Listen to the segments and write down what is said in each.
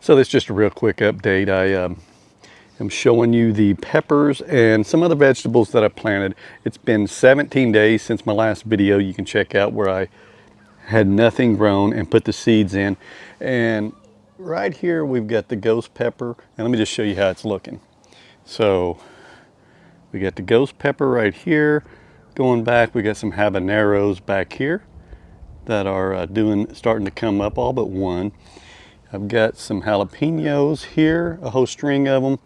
So this is just a real quick update. I am showing you the peppers and some other vegetables that I planted. It's been 17 days since my last video. You can check out where I had nothing grown and put the seeds in. And right here we've got the ghost pepper. And let me just show you how it's looking. So we got the ghost pepper right here. Going back, we got some habaneros back here that are starting to come up, all but one. I've got some jalapenos here, a whole string of them.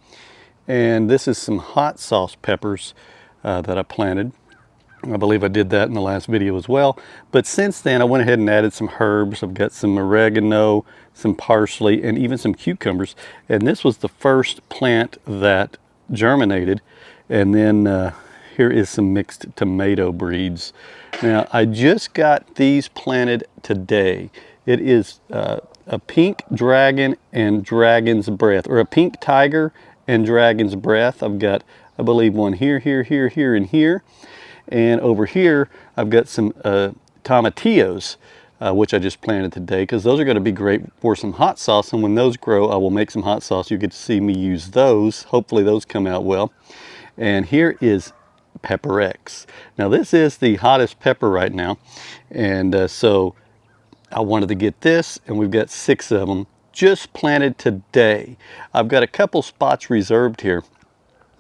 And this is some hot sauce peppers that I planted. I believe I did that in the last video as well. But since then, I went ahead and added some herbs. I've got some oregano, some parsley, and even some cucumbers. And this was the first plant that germinated. And then here is some mixed tomato breeds. Now, I just got these planted today. It is a pink dragon and dragon's breath, or a pink tiger and dragon's breath. I've got, I believe, one here, here, here, here, and here. And over here, I've got some tomatillos, which I just planted today, because those are going to be great for some hot sauce. And when those grow, I will make some hot sauce. You get to see me use those. Hopefully those come out well. And here is Pepper X. Now this is the hottest pepper right now. And so I wanted to get this, and we've got 6 of them just planted today. I've got a couple spots reserved here.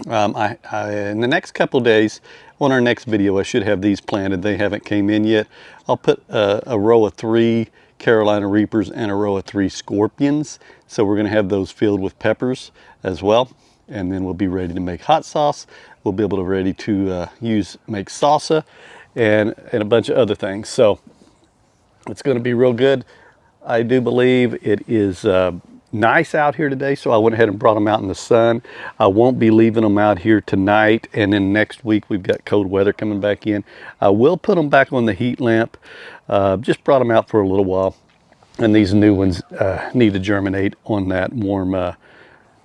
In the next couple days, on our next video, I should have these planted. They haven't came in yet. I'll put a row of 3 Carolina Reapers and a row of 3 Scorpions. So we're gonna have those filled with peppers as well. And then we'll be ready to make hot sauce. We'll be able to ready to make salsa and a bunch of other things. So it's gonna be real good. I do believe it is nice out here today, so I went ahead and brought them out in the sun. I won't be leaving them out here tonight, and then next week we've got cold weather coming back in. I will put them back on the heat lamp. Just brought them out for a little while, and these new ones need to germinate on that warm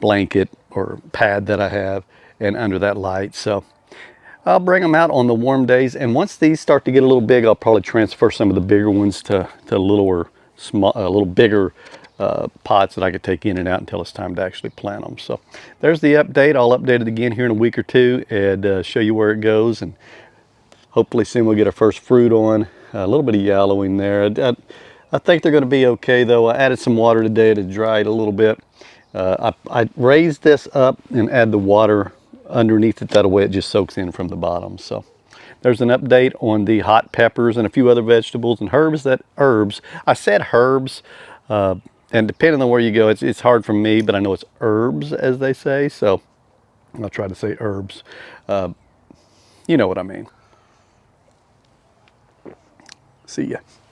blanket or pad that I have and under that light. So I'll bring them out on the warm days, and once these start to get a little big, I'll probably transfer some of the bigger ones to littler, a little bigger pots that I could take in and out until it's time to actually plant them. So there's the update. I'll update it again here in a week or two and show you where it goes, and hopefully soon we'll get our first fruit on. A little bit of yellowing there. I think they're going to be okay though. I added some water today to dry it a little bit. I raised this up and add the water underneath it, that way it just soaks in from the bottom. So there's an update on the hot peppers and a few other vegetables and herbs. I said herbs, and depending on where you go, it's hard for me, but I know it's herbs, as they say, so I'll try to say herbs. You know what I mean. See ya.